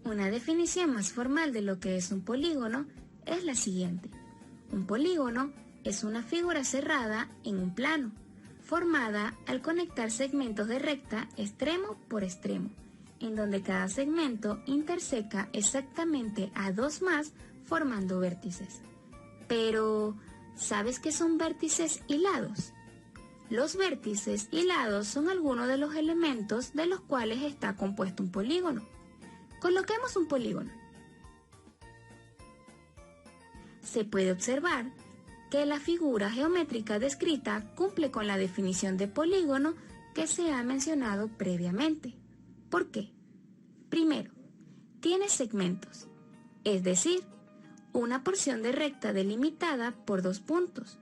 Una definición más formal de lo que es un polígono es la siguiente. Un polígono es una figura cerrada en un plano, formada al conectar segmentos de recta extremo por extremo, en donde cada segmento interseca exactamente a dos más formando vértices. Pero, ¿sabes qué son vértices hilados? Los vértices hilados son algunos de los elementos de los cuales está compuesto un polígono. Coloquemos un polígono. Se puede observar que la figura geométrica descrita cumple con la definición de polígono que se ha mencionado previamente. ¿Por qué? Primero, tiene segmentos, es decir, una porción de recta delimitada por dos puntos.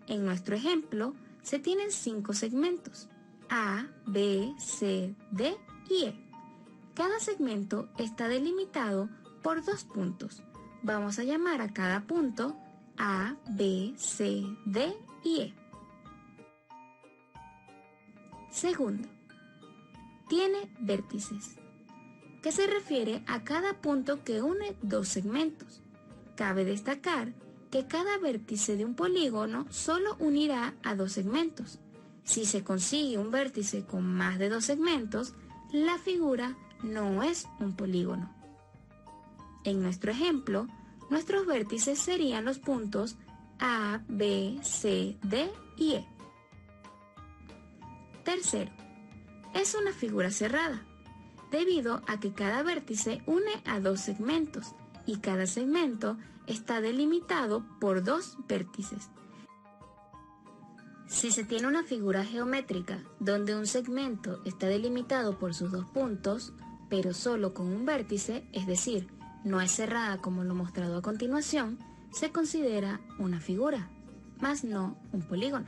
En nuestro ejemplo, se tienen 5 segmentos, A, B, C, D y E. Cada segmento está delimitado por 2 puntos. Vamos a llamar a cada punto A, B, C, D y E. Segundo, tiene vértices, que se refiere a cada punto que une dos segmentos. Cabe destacar que cada vértice de un polígono solo unirá a dos segmentos. Si se consigue un vértice con más de dos segmentos, la figura no es un polígono. En nuestro ejemplo, nuestros vértices serían los puntos A, B, C, D y E. Tercero, es una figura cerrada, debido a que cada vértice une a dos segmentos y cada segmento está delimitado por dos vértices. Si se tiene una figura geométrica donde un segmento está delimitado por sus dos puntos, pero solo con un vértice, es decir, no es cerrada como lo mostrado a continuación, se considera una figura, mas no un polígono.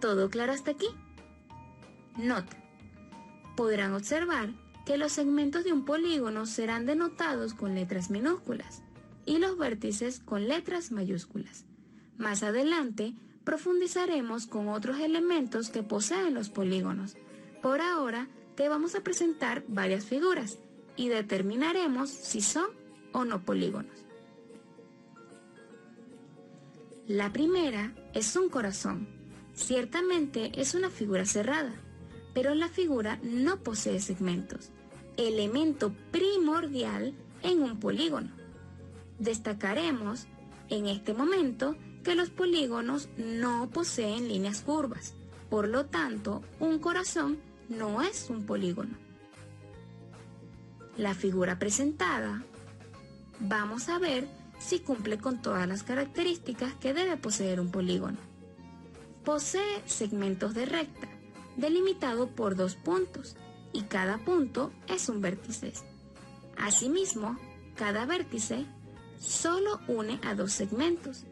¿Todo claro hasta aquí? Nota. Podrán observar que los segmentos de un polígono serán denotados con letras minúsculas y los vértices con letras mayúsculas. Más adelante profundizaremos con otros elementos que poseen los polígonos. Por ahora te vamos a presentar varias figuras y determinaremos si son o no polígonos. La primera es un corazón. Ciertamente es una figura cerrada, pero la figura no posee segmentos, elemento primordial en un polígono. Destacaremos en este momento que los polígonos no poseen líneas curvas, por lo tanto, un corazón no es un polígono. La figura presentada, vamos a ver si cumple con todas las características que debe poseer un polígono. Posee segmentos de recta, delimitado por dos puntos, y cada punto es un vértice. Asimismo, cada vértice solo une a dos segmentos.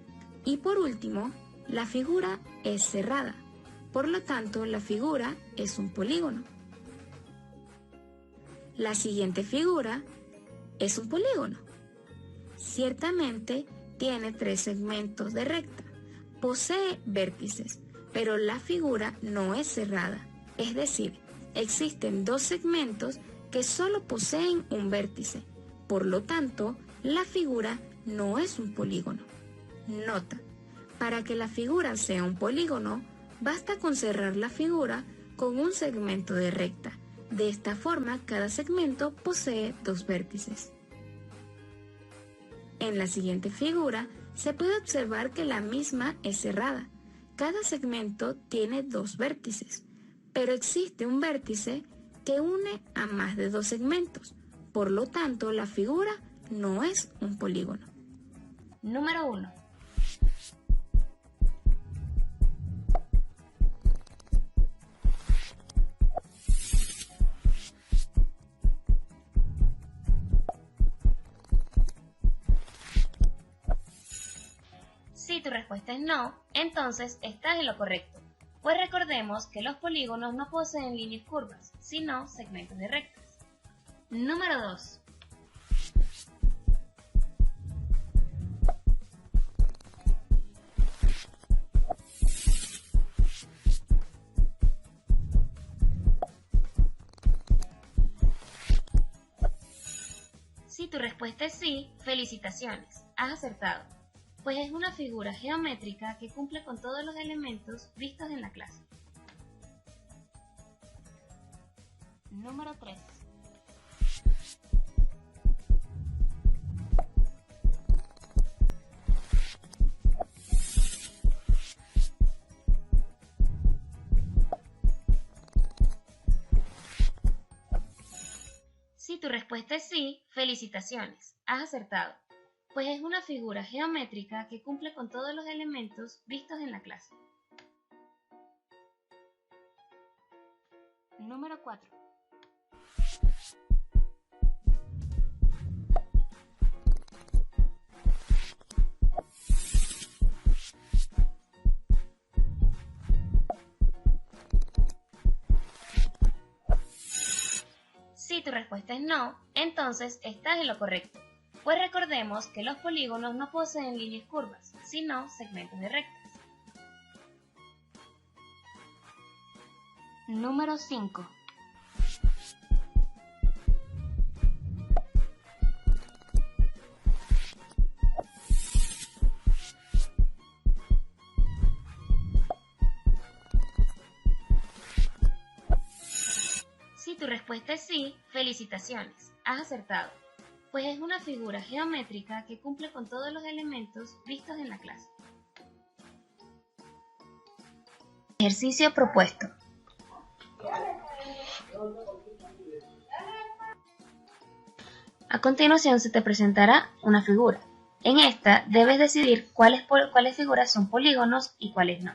Y por último, la figura es cerrada, por lo tanto la figura es un polígono. La siguiente figura es un polígono. Ciertamente tiene 3 segmentos de recta, posee vértices, pero la figura no es cerrada, es decir, existen 2 segmentos que solo poseen un vértice, por lo tanto, la figura no es un polígono. Nota, para que la figura sea un polígono, basta con cerrar la figura con un segmento de recta. De esta forma, cada segmento posee 2 vértices. En la siguiente figura, se puede observar que la misma es cerrada. Cada segmento tiene 2 vértices, pero existe un vértice que une a más de 2 segmentos. Por lo tanto, la figura no es un polígono. Número 1. Si tu respuesta es no, entonces estás en lo correcto, pues recordemos que los polígonos no poseen líneas curvas, sino segmentos de rectas. Número 2. respuesta es sí, felicitaciones, has acertado, pues es una figura geométrica que cumple con todos los elementos vistos en la clase. Número 3. Si tu respuesta es sí, felicitaciones, has acertado, pues es una figura geométrica que cumple con todos los elementos vistos en la clase. Número 4. Si tu respuesta es no, entonces estás en lo correcto, pues recordemos que los polígonos no poseen líneas curvas, sino segmentos de rectas. Número 5. Si tu respuesta es sí, felicitaciones, has acertado, pues es una figura geométrica que cumple con todos los elementos vistos en la clase. Ejercicio propuesto. A continuación se te presentará una figura. En esta debes decidir cuáles figuras son polígonos y cuáles no.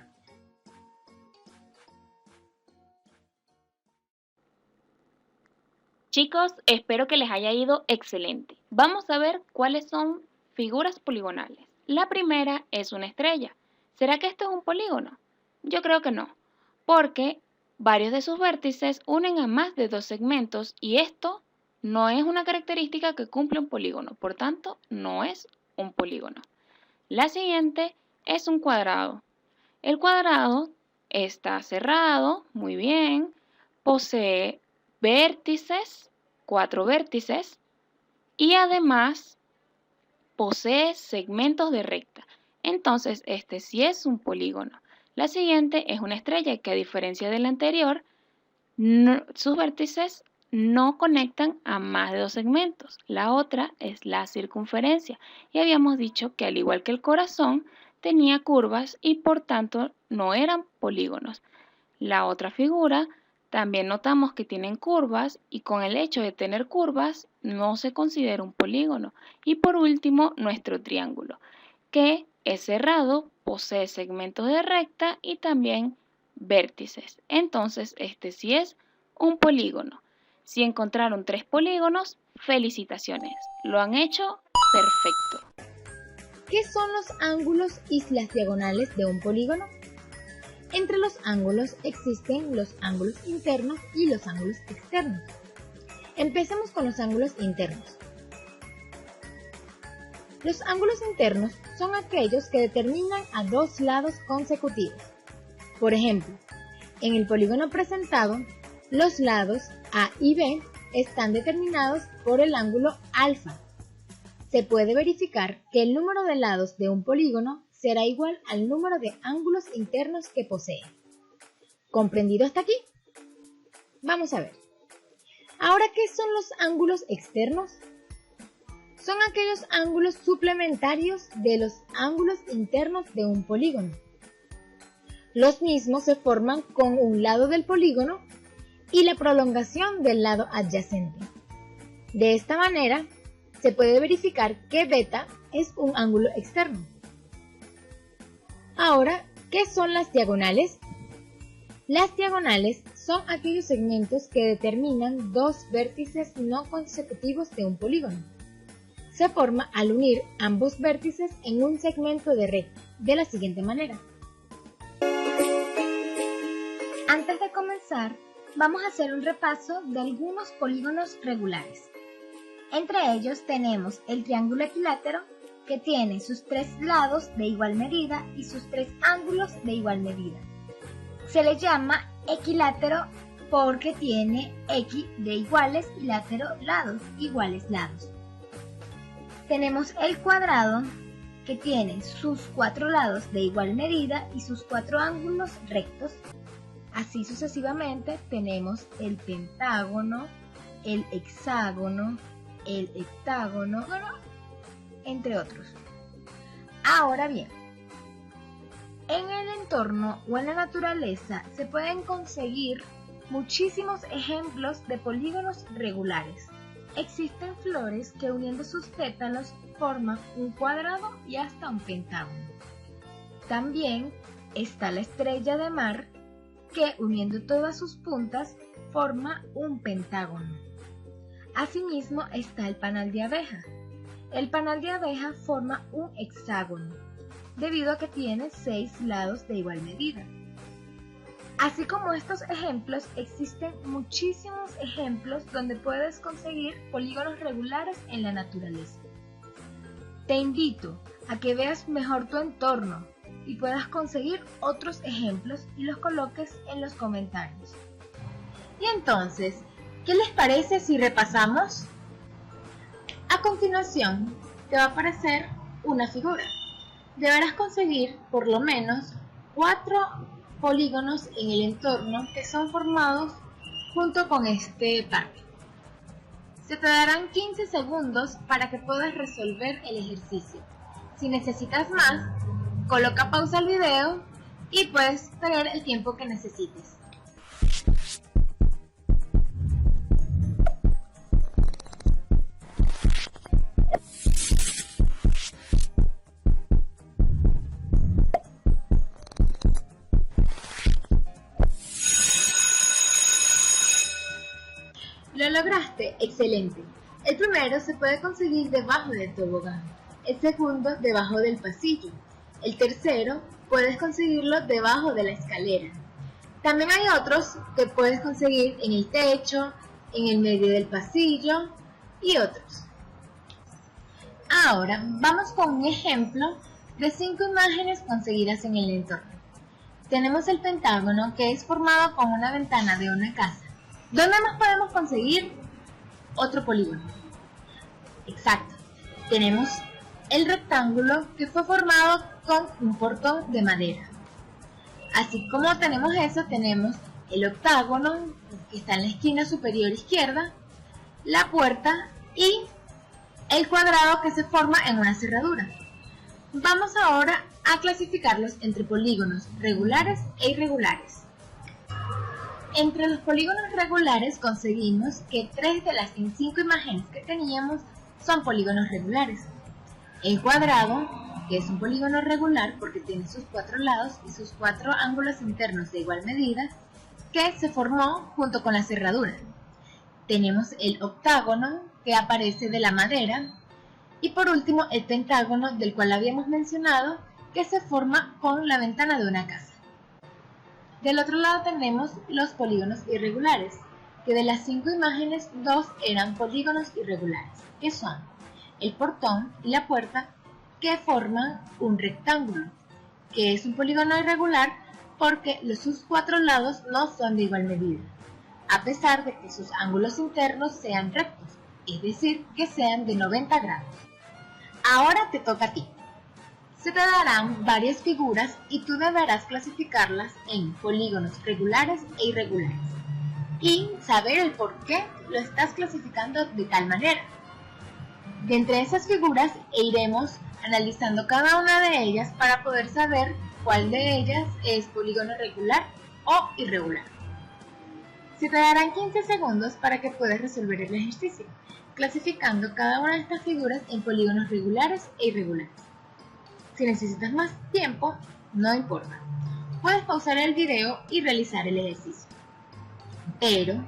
Chicos, espero que les haya ido excelente. Vamos a ver cuáles son figuras poligonales. La primera es una estrella. ¿Será que esto es un polígono? Yo creo que no, porque varios de sus vértices unen a más de dos segmentos y esto no es una característica que cumple un polígono, por tanto, no es un polígono. La siguiente es un cuadrado. El cuadrado está cerrado, muy bien, posee vértices, 4 vértices, y además posee segmentos de recta. Entonces, este sí es un polígono. La siguiente es una estrella que, a diferencia de la anterior, sus vértices no conectan a más de dos segmentos. La otra es la circunferencia. Y habíamos dicho que, al igual que el corazón, tenía curvas y por tanto no eran polígonos. La otra figura también notamos que tienen curvas y con el hecho de tener curvas no se considera un polígono. Y por último, nuestro triángulo, que es cerrado, posee segmentos de recta y también vértices. Entonces, este sí es un polígono. Si encontraron 3 polígonos, felicitaciones. Lo han hecho perfecto. ¿Qué son los ángulos y las diagonales de un polígono? Entre los ángulos existen los ángulos internos y los ángulos externos. Empecemos con los ángulos internos. Los ángulos internos son aquellos que determinan a dos lados consecutivos. Por ejemplo, en el polígono presentado, los lados A y B están determinados por el ángulo alfa. Se puede verificar que el número de lados de un polígono será igual al número de ángulos internos que posee. ¿Comprendido hasta aquí? Vamos a ver. Ahora, ¿qué son los ángulos externos? Son aquellos ángulos suplementarios de los ángulos internos de un polígono. Los mismos se forman con un lado del polígono y la prolongación del lado adyacente. De esta manera, se puede verificar que beta es un ángulo externo. Ahora, ¿qué son las diagonales? Las diagonales son aquellos segmentos que determinan dos vértices no consecutivos de un polígono. Se forma al unir ambos vértices en un segmento de recta, de la siguiente manera. Antes de comenzar, vamos a hacer un repaso de algunos polígonos regulares. Entre ellos tenemos el triángulo equilátero, que tiene sus 3 lados de igual medida y sus 3 ángulos de igual medida. Se le llama equilátero porque tiene equi de iguales y látero lados, iguales lados. tenemos el cuadrado, que tiene sus 4 lados de igual medida y sus 4 ángulos rectos. Así sucesivamente tenemos el pentágono, el hexágono, el heptágono, entre otros. Ahora bien, en el entorno o en la naturaleza se pueden conseguir muchísimos ejemplos de polígonos regulares. Existen flores que uniendo sus pétalos forman un cuadrado y hasta un pentágono. También está la estrella de mar que uniendo todas sus puntas forma un pentágono. Asimismo está el panal de abeja. El panal de abeja forma un hexágono, debido a que tiene 6 lados de igual medida. Así como estos ejemplos, existen muchísimos ejemplos donde puedes conseguir polígonos regulares en la naturaleza. Te invito a que veas mejor tu entorno y puedas conseguir otros ejemplos y los coloques en los comentarios. Y entonces, ¿qué les parece si repasamos? A continuación, te va a aparecer una figura. Deberás conseguir por lo menos 4 polígonos en el entorno que son formados junto con este parque. Se te darán 15 segundos para que puedas resolver el ejercicio. Si necesitas más, coloca pausa al video y puedes tener el tiempo que necesites. Lo lograste, excelente. El primero se puede conseguir debajo del tobogán, el segundo debajo del pasillo, el tercero puedes conseguirlo debajo de la escalera. También hay otros que puedes conseguir en el techo, en el medio del pasillo y otros. Ahora vamos con un ejemplo de 5 imágenes conseguidas en el entorno. Tenemos el pentágono, que es formado con una ventana de una casa. ¿Dónde más podemos conseguir otro polígono? Exacto, tenemos el rectángulo, que fue formado con un portón de madera. Así como tenemos eso, tenemos el octágono, que está en la esquina superior izquierda, la puerta y el cuadrado, que se forma en una cerradura. Vamos ahora a clasificarlos entre polígonos regulares e irregulares. Entre los polígonos regulares conseguimos que 3 de las 5 imágenes que teníamos son polígonos regulares. El cuadrado, que es un polígono regular porque tiene sus 4 lados y sus 4 ángulos internos de igual medida, que se formó junto con la cerradura. Tenemos el octágono, que aparece de la madera, y por último el pentágono, del cual habíamos mencionado, que se forma con la ventana de una casa. Del otro lado tenemos los polígonos irregulares, que de las 5 imágenes, 2 eran polígonos irregulares, que son el portón y la puerta, que forman un rectángulo, que es un polígono irregular porque sus 4 lados no son de igual medida, a pesar de que sus ángulos internos sean rectos, es decir, que sean de 90 grados. Ahora te toca a ti. Se te darán varias figuras y tú deberás clasificarlas en polígonos regulares e irregulares y saber el por qué lo estás clasificando de tal manera. De entre esas figuras iremos analizando cada una de ellas para poder saber cuál de ellas es polígono regular o irregular. Se te darán 15 segundos para que puedas resolver el ejercicio, clasificando cada una de estas figuras en polígonos regulares e irregulares. Si necesitas más tiempo, no importa. Puedes pausar el video y realizar el ejercicio. Pero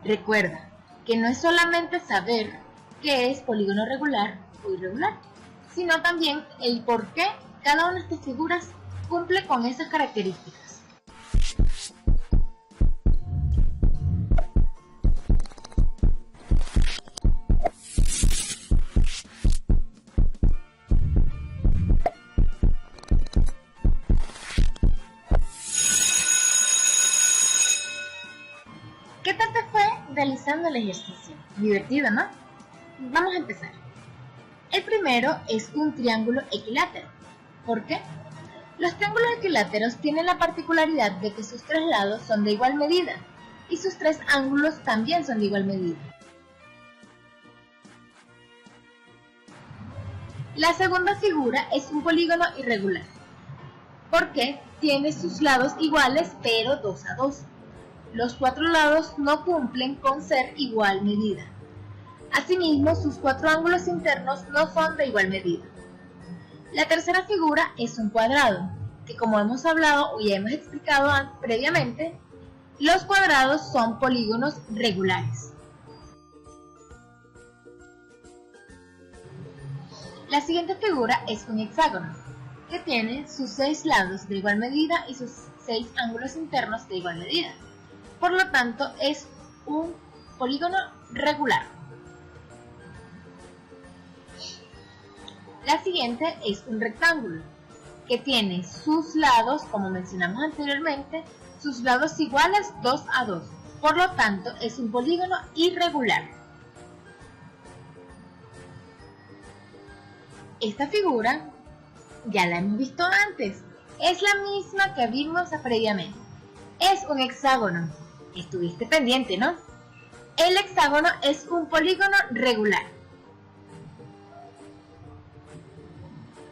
recuerda que no es solamente saber qué es polígono regular o irregular, sino también el por qué cada una de estas figuras cumple con esas características. ¿Qué tal te fue realizando el ejercicio? Divertido, ¿no? Vamos a empezar. El primero es un triángulo equilátero. ¿Por qué? Los triángulos equiláteros tienen la particularidad de que sus tres lados son de igual medida y sus tres ángulos también son de igual medida. La segunda figura es un polígono irregular, porque tiene sus lados iguales pero 2 a 2. Los cuatro lados no cumplen con ser igual medida. Asimismo, sus cuatro ángulos internos no son de igual medida. La tercera figura es un cuadrado, que como hemos hablado y hemos explicado previamente, los cuadrados son polígonos regulares. La siguiente figura es un hexágono, que tiene sus 6 lados de igual medida y sus 6 ángulos internos de igual medida. Por lo tanto, es un polígono regular. La siguiente es un rectángulo, que tiene sus lados, como mencionamos anteriormente, sus lados iguales 2 a 2. Por lo tanto, es un polígono irregular. Esta figura ya la hemos visto antes, es la misma que vimos previamente. Es un hexágono. Estuviste pendiente, ¿no? El hexágono es un polígono regular.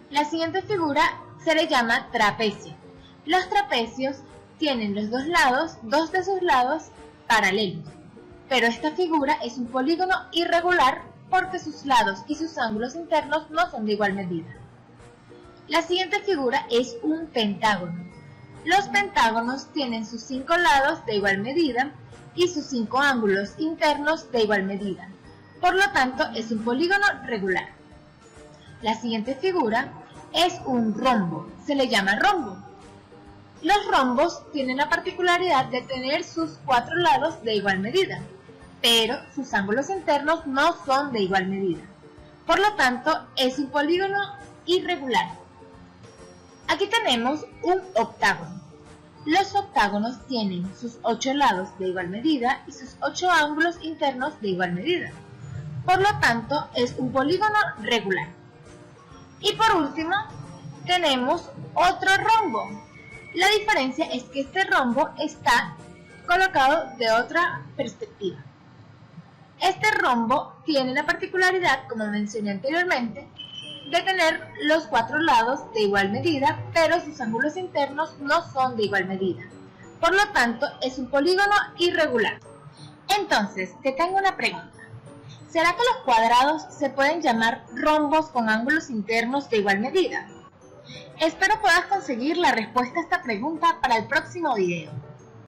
La siguiente figura se le llama trapecio. Los trapecios tienen los dos de sus lados paralelos, pero esta figura es un polígono irregular porque sus lados y sus ángulos internos no son de igual medida. La siguiente figura es un pentágono. Los pentágonos tienen sus 5 lados de igual medida y sus 5 ángulos internos de igual medida. Por lo tanto, es un polígono regular. La siguiente figura es un rombo. Se le llama rombo. Los rombos tienen la particularidad de tener sus 4 lados de igual medida, pero sus ángulos internos no son de igual medida. Por lo tanto, es un polígono irregular. Aquí tenemos un octágono. Los octágonos tienen sus 8 lados de igual medida y sus 8 ángulos internos de igual medida. Por lo tanto, es un polígono regular. Y por último, tenemos otro rombo. La diferencia es que este rombo está colocado de otra perspectiva. Este rombo tiene la particularidad, como mencioné anteriormente, de tener los 4 lados de igual medida, pero sus ángulos internos no son de igual medida. Por lo tanto, es un polígono irregular. Entonces, te tengo una pregunta. ¿Será que los cuadrados se pueden llamar rombos con ángulos internos de igual medida? Espero puedas conseguir la respuesta a esta pregunta para el próximo video.